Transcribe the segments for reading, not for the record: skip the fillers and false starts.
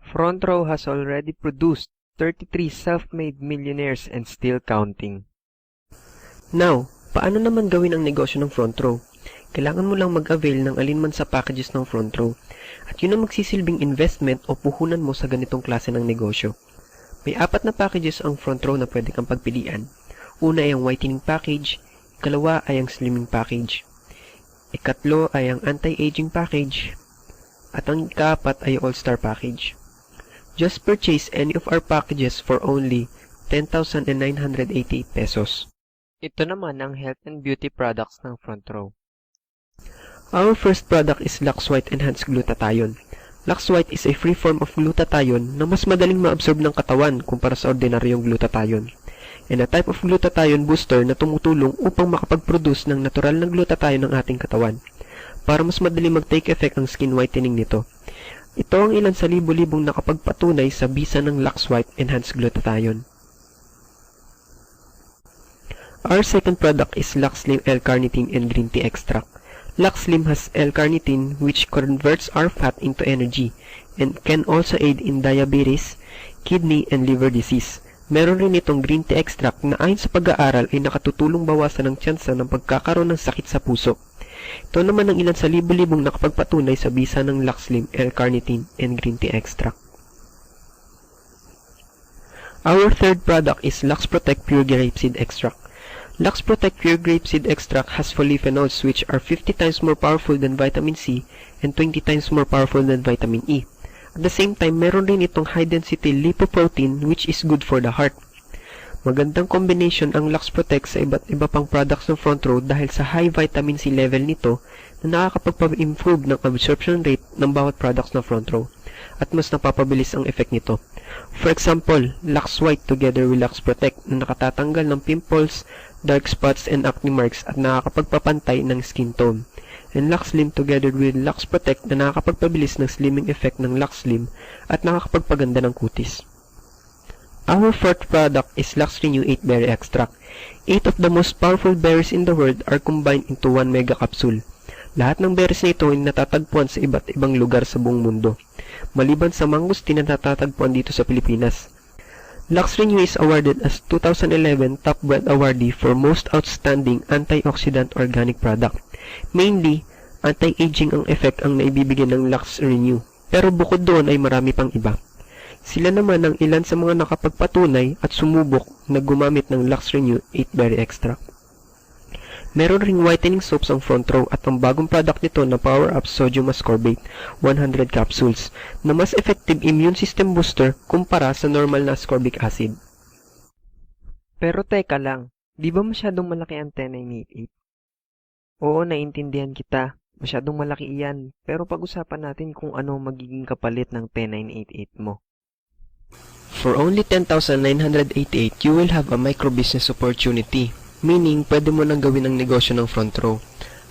Front Row has already produced 33 self-made millionaires and still counting. Now, paano naman gawin ang negosyo ng Front Row? Kailangan mo lang mag-avail ng alinman sa packages ng Front Row at yun ang magsisilbing investment o puhunan mo sa ganitong klase ng negosyo. May 4 na packages ang Front Row na pwede kang pagpilian. Una ay ang whitening package, ikalawa ay ang slimming package, ikatlo ay ang anti-aging package, at ang ikaapat ay all-star package. Just purchase any of our packages for only 10,988 pesos. Ito naman ang health and beauty products ng Front Row. Our first product is Lux White Enhanced Glutathione. Lux White is a free form of glutathione na mas madaling ma-absorb ng katawan kumpara sa ordinaryong glutathione, and a type of glutathione booster na tumutulong upang makapag-produce ng natural na glutathione ng ating katawan para mas madali mag-take effect ang skin whitening nito. Ito ang ilan sa libo-libong nakapagpatunay sa bisa ng Lux White Enhanced Glutathione. Our second product is Lux Slim L-Carnitine and Green Tea Extract. Lux Slim has L-Carnitine which converts our fat into energy and can also aid in diabetes, kidney, and liver disease. Meron rin itong Green Tea Extract na ayon sa pag-aaral ay nakatutulong bawasan ng tsansa ng pagkakaroon ng sakit sa puso. Ito naman ang ilan sa libo-libong nakapagpatunay sa bisa ng Lux Slim L-Carnitine and Green Tea Extract. Our third product is Lux Protect Pure Grapeseed Extract. Lux Protect Pure Grapeseed Extract has polyphenols which are 50 times more powerful than vitamin C and 20 times more powerful than vitamin E. At the same time, meron rin itong high-density lipoprotein which is good for the heart. Magandang combination ang Lux Protect sa iba't iba pang products ng Front Row dahil sa high vitamin C level nito na nakakapagpa-improve ng absorption rate ng bawat products ng Front Row at mas napapabilis ang effect nito. For example, Lux White together with Lux Protect na nakatatanggal ng pimples, dark spots, and acne marks at nakakapagpapantay ng skin tone. And Lux Slim together with Lux Protect na nakakapagpabilis ng slimming effect ng Lux Slim at nakakapagpaganda ng kutis. Our fourth product is Lux Renew 8 Berry Extract. 8 of the most powerful berries in the world are combined into 1 mega capsule. Lahat ng berries na ito ay natatagpuan sa iba't ibang lugar sa buong mundo, maliban sa mangosteen na natatagpuan dito sa Pilipinas. Lux Renew is awarded as 2011 Top Brand Awardee for Most Outstanding Antioxidant Organic Product. Mainly, anti-aging ang effect ang naibibigay ng Lux Renew, pero bukod doon ay marami pang iba. Sila naman ang ilan sa mga nakapagpatunay at sumubok na gumamit ng Lux Renew 8 Berry Extract. Meron ring whitening soaps ang Front Row at ang bagong product nito na Power Up Sodium Ascorbate 100 capsules na mas effective immune system booster kumpara sa normal na ascorbic acid. Pero teka lang, di ba masyadong malaki ang 10988? Oo, naiintindihan kita. Masyadong malaki iyan, pero pag-usapan natin kung ano magiging kapalit ng 10988 mo. For only 10,988, you will have a micro-business opportunity. Meaning, pwede mo nang gawin ang negosyo ng Front Row.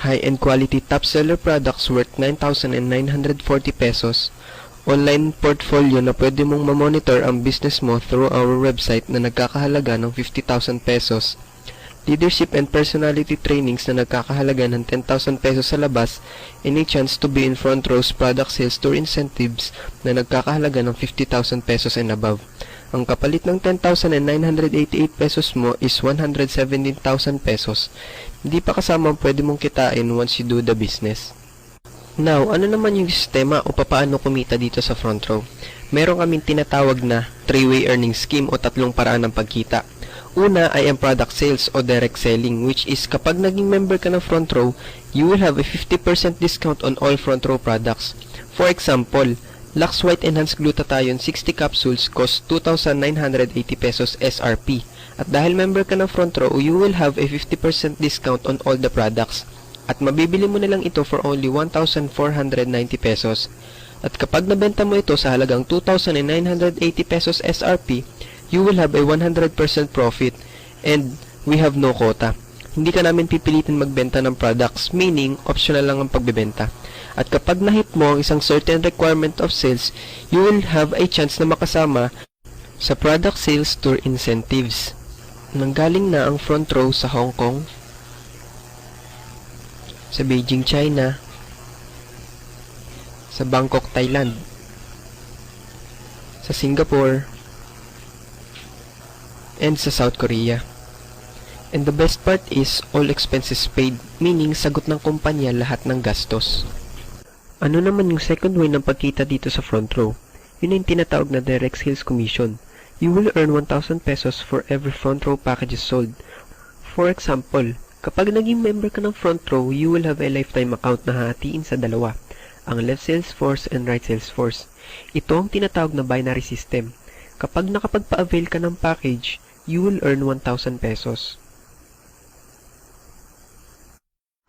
High-end quality top-seller products worth 9,940 pesos. Online portfolio na pwede mong mamonitor ang business mo through our website na nagkakahalaga ng 50,000 pesos. Leadership and personality trainings na nagkakahalaga ng 10,000 pesos sa labas, and a chance to be in Front Row's product sales tour incentives na nagkakahalaga ng 50,000 pesos and above. Ang kapalit ng 10,988 pesos mo is 117,000 pesos. Hindi pa kasama ang pwede mong kitain once you do the business. Now, ano naman yung sistema o papaano kumita dito sa Front Row? Meron kaming tinatawag na 3-way earning scheme o 3 paraan ng pagkita. Una ay ang product sales o direct selling, which is kapag naging member ka ng Front Row, you will have a 50% discount on all Front Row products. For example, Lux White Enhanced Glutathione 60 capsules cost 2,980 pesos SRP. At dahil member ka ng Front Row, you will have a 50% discount on all the products. At mabibili mo na lang ito for only 1,490 pesos. At kapag nabenta mo ito sa halagang 2,980 pesos SRP, you will have a 100% profit and we have no quota. Hindi ka namin pipilitin magbenta ng products, meaning optional lang ang pagbebenta. At kapag na-hit mo ang isang certain requirement of sales, you will have a chance na makasama sa product sales tour incentives. Nanggaling na ang Front Row sa Hong Kong, sa Beijing, China, sa Bangkok, Thailand, sa Singapore, and sa South Korea. And the best part is all expenses paid, meaning sagot ng kumpanya lahat ng gastos. Ano naman yung second way ng pagkita dito sa front row? Yun yung tinatawag na direct sales commission. You will earn 1,000 pesos for every front row packages sold. For example, kapag naging member ka ng front row, you will have a lifetime account na hahatiin sa dalawa, ang left sales force and right sales force. Ito ang tinatawag na binary system. Kapag nakapagpa-avail ka ng package, you will earn 1,000 pesos.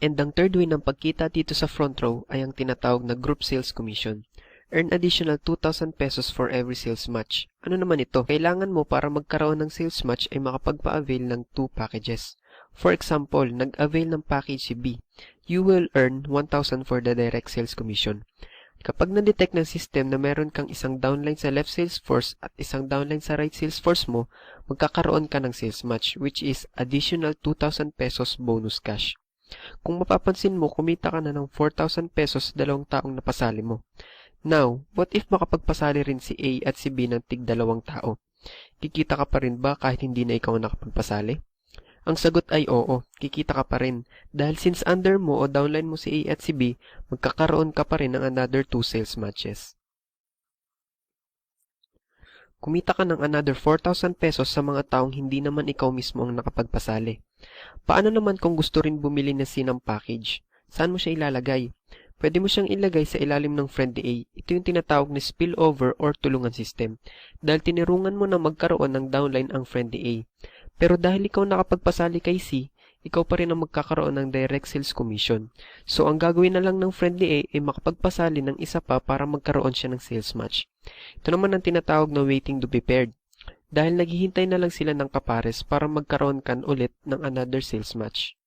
And ang third way ng pagkita dito sa front row ay ang tinatawag na group sales commission. Earn additional 2,000 pesos for every sales match. Ano naman ito? Kailangan mo para magkaroon ng sales match ay makapagpa-avail ng 2 packages. For example, nag-avail ng package si B. You will earn 1,000 for the direct sales commission. Kapag na-detect ng system na meron kang isang downline sa left sales force at isang downline sa right sales force mo, magkakaroon ka ng sales match which is additional 2,000 pesos bonus cash. Kung mapapansin mo, kumita ka na ng 4,000 pesos sa dalawang taong napasali mo. Now, what if makapagpasali rin si A at si B ng tig 2 tao? Kikita ka pa rin ba kahit hindi na ikaw nakapagpasali? Ang sagot ay oo, kikita ka pa rin. Dahil since under mo o downline mo si A at si B, magkakaroon ka pa rin ng another 2 sales matches. Kumita ka ng another 4,000 pesos sa mga taong hindi naman ikaw mismo ang nakapagpasali. Paano naman kung gusto rin bumili na C ng package? Saan mo siya ilalagay? Pwede mo siyang ilagay sa ilalim ng friend A. Ito yung tinatawag na spillover or tulungan system. Dahil tinirungan mo na magkaroon ng downline ang friend A. Pero dahil ikaw nakapagpasali kay C, ikaw pa rin ang magkakaroon ng direct sales commission. So, ang gagawin na lang ng friend A ay makapagpasali ng isa pa para magkaroon siya ng sales match. Ito naman ang tinatawag na waiting to be paired. Dahil naghihintay na lang sila ng kapares para magkaroon kan ulit ng another sales match.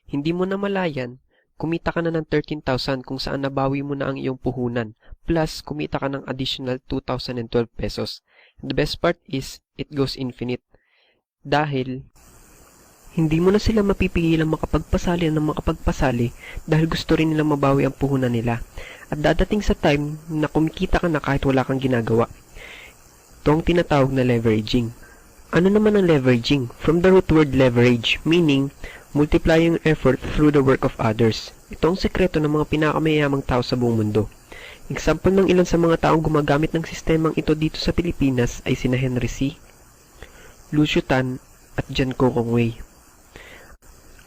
Hindi mo na malayan, kumita ka na ng 13,000 kung saan nabawi mo na ang iyong puhunan, plus kumita ka ng additional 2,012 pesos. The best part is, it goes infinite. Dahil, hindi mo na sila mapipigilang makapagpasali dahil gusto rin nila mabawi ang puhunan nila. At dadating sa time na kumikita ka na kahit wala kang ginagawa. Ito ang tinatawag na leveraging. Ano naman ang leveraging? From the root word leverage, meaning, multiplying effort through the work of others. Ito ang sekreto ng mga pinakamayamang tao sa buong mundo. Example ng ilan sa mga taong gumagamit ng sistemang ito dito sa Pilipinas ay sina Henry C., Lucio Tan, at Jan Kokong Wei.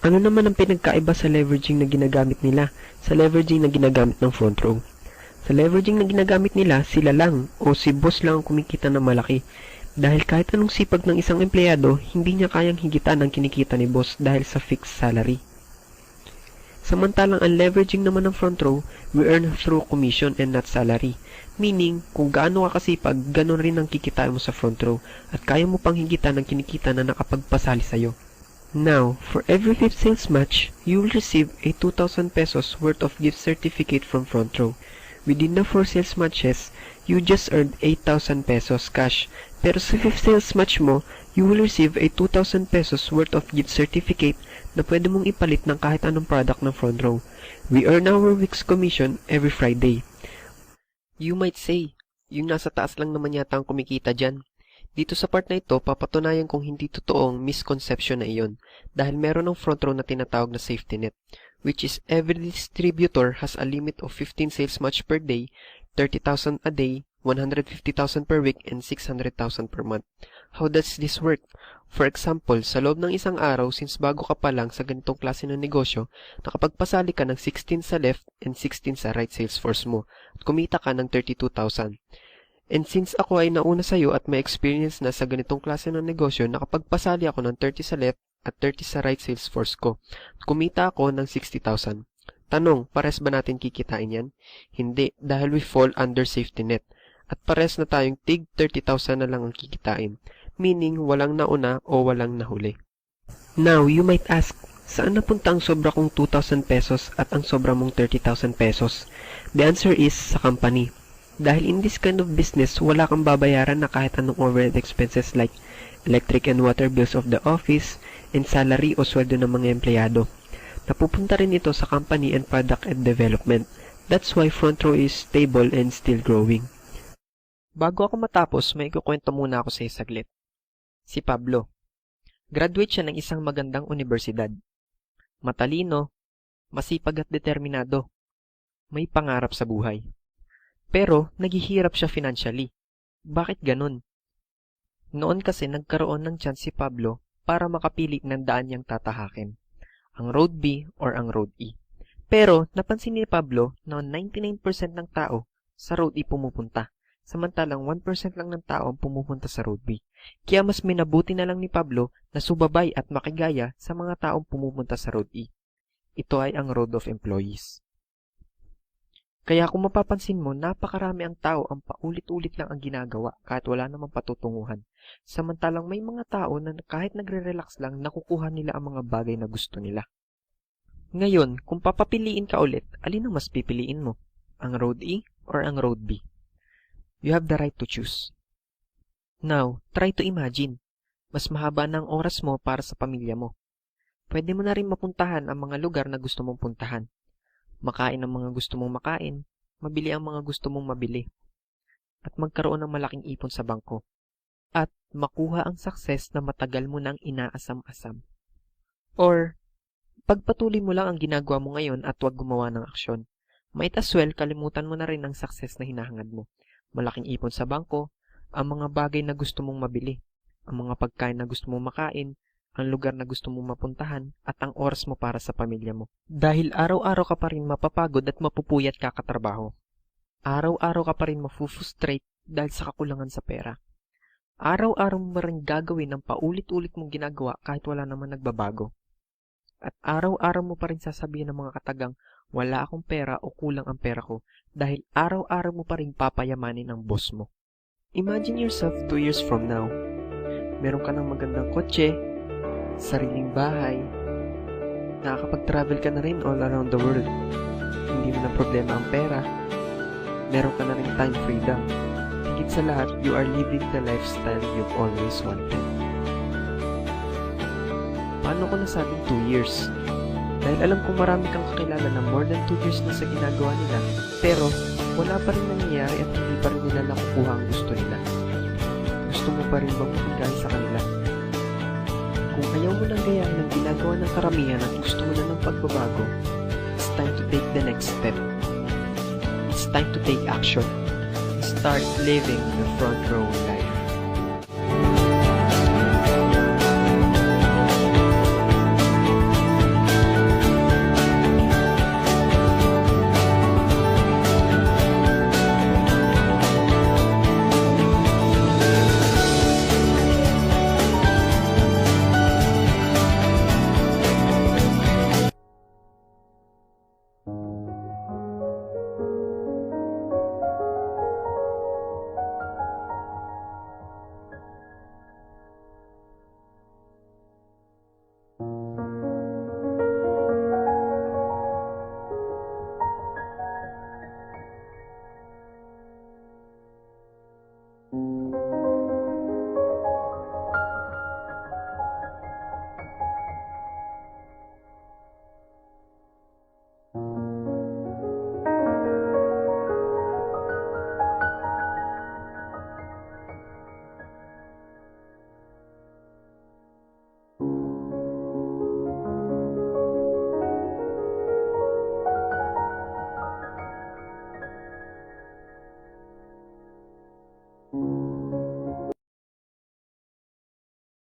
Ano naman ang pinagkaiba sa leveraging na ginagamit nila sa leveraging na ginagamit ng front row? Sa leveraging na ginagamit nila, sila lang o si boss lang ang kumikita ng malaki. Dahil kahit anong sipag ng isang empleyado, hindi niya kayang higitan ang kinikita ni boss dahil sa fixed salary. Samantalang ang leveraging naman ng front row, we earn through commission and not salary. Meaning, kung gaano ka kasipag, ganon rin ang kikitain mo sa front row at kaya mo pang higitan ang kinikita na nakapagpasali sa'yo. Now, for every 5th sales match, you will receive a 2,000 pesos worth of gift certificate from front row. Within the 4 sales matches, you just earned 8,000 pesos cash. Pero sa 5th sales match mo, you will receive a 2,000 pesos worth of gift certificate na pwede mong ipalit ng kahit anong product ng front row. We earn our week's commission every Friday. You might say, yung nasa taas lang naman yata ang kumikita dyan. Dito sa part na ito, papatunayan kung hindi totoong misconception na iyon dahil meron ng front row na tinatawag na safety net, which is every distributor has a limit of 15 sales match per day, 30,000 a day, 150,000 per week, and 600,000 per month. How does this work? For example, sa loob ng isang araw, since bago ka pa lang sa ganitong klase ng negosyo, nakapagpasali ka ng 16 sa left and 16 sa right sales force mo at kumita ka ng 32,000. And since ako ay nauna sa'yo at may experience na sa ganitong klase ng negosyo, nakapagpasali ako ng 30 sa left at 30 sa right sales force ko at kumita ako ng 60,000. Tanong, pares ba natin kikitain yan? Hindi, dahil we fall under safety net. At pares na tayong tig 30,000 na lang ang kikitain, meaning walang nauna o walang nahuli. Now, you might ask, saan napunta ang sobra kong 2,000 pesos at ang sobra mong 30,000 pesos? The answer is sa company. Dahil in this kind of business, wala kang babayaran na kahit anong overhead expenses like electric and water bills of the office and salary o sweldo ng mga empleyado. Napupunta rin ito sa company and product and development. That's why front row is stable and still growing. Bago ako matapos, may ikukwento muna ako sa saglit. Si Pablo. Graduate siya ng isang magandang universidad. Matalino, masipag at determinado. May pangarap sa buhay. Pero, naghihirap siya financially. Bakit ganun? Noon kasi nagkaroon ng chance si Pablo para makapili ng daan niyang tatahakin. Ang Road B or ang Road E. Pero, napansin ni Pablo na 99% ng tao sa Road E pumupunta. Samantalang 1% lang ng tao ang pumupunta sa Road B. Kaya mas minabuti na lang ni Pablo na subabay at makigaya sa mga taong pumupunta sa Road E. Ito ay ang Road of Employees. Kaya kung mapapansin mo, napakarami ang tao ang paulit-ulit lang ang ginagawa kahit wala namang patutunguhan. Samantalang may mga tao na kahit nagre-relax lang, nakukuha nila ang mga bagay na gusto nila. Ngayon, kung papapiliin ka ulit, alin ang mas pipiliin mo? Ang Road E or ang Road B? You have the right to choose. Now, try to imagine. Mas mahaba na ang oras mo para sa pamilya mo. Pwede mo na rin mapuntahan ang mga lugar na gusto mong puntahan. Makain ang mga gusto mong makain, mabili ang mga gusto mong mabili, at magkaroon ng malaking ipon sa bangko, at makuha ang success na matagal mo nang inaasam-asam. Or, pagpatuloy mo lang ang ginagawa mo ngayon at huwag gumawa ng aksyon. Might as well, kalimutan mo na rin ang success na hinahangad mo. Malaking ipon sa bangko, ang mga bagay na gusto mong mabili, ang mga pagkain na gusto mong makain, ang lugar na gusto mong mapuntahan, at ang oras mo para sa pamilya mo. Dahil araw-araw ka pa rin mapapagod at mapupuyat kakatrabaho. Araw-araw ka pa rin mafufrustrate dahil sa kakulangan sa pera. Araw-araw mo rin gagawin ang paulit-ulit mong ginagawa kahit wala naman nagbabago. At araw-araw mo pa rin sasabihin ng mga katagang, wala akong pera o kulang ang pera ko, dahil araw-araw mo pa rin papayamanin ang boss mo. Imagine yourself 2 years from now. Meron ka ng magandang kotse, sariling bahay, nakakapag-travel ka na rin all around the world. Hindi mo na problema ang pera. Meron ka na rin time freedom. Higit sa lahat, you are living the lifestyle you've always wanted. Paano ko nasabing 2 years? Dahil alam ko marami kang kakilala na more than 2 years na sa ginagawa nila, pero wala pa rin nangyayari at hindi pa rin nila nakukuha ang gusto nila. Gusto mo pa rin bang magbigay sa kanila? Kung ayaw mo nang gayahin ang ginagawa ng karamihan at gusto mo na ng pagbabago, it's time to take the next step. It's time to take action. Start living the front row life.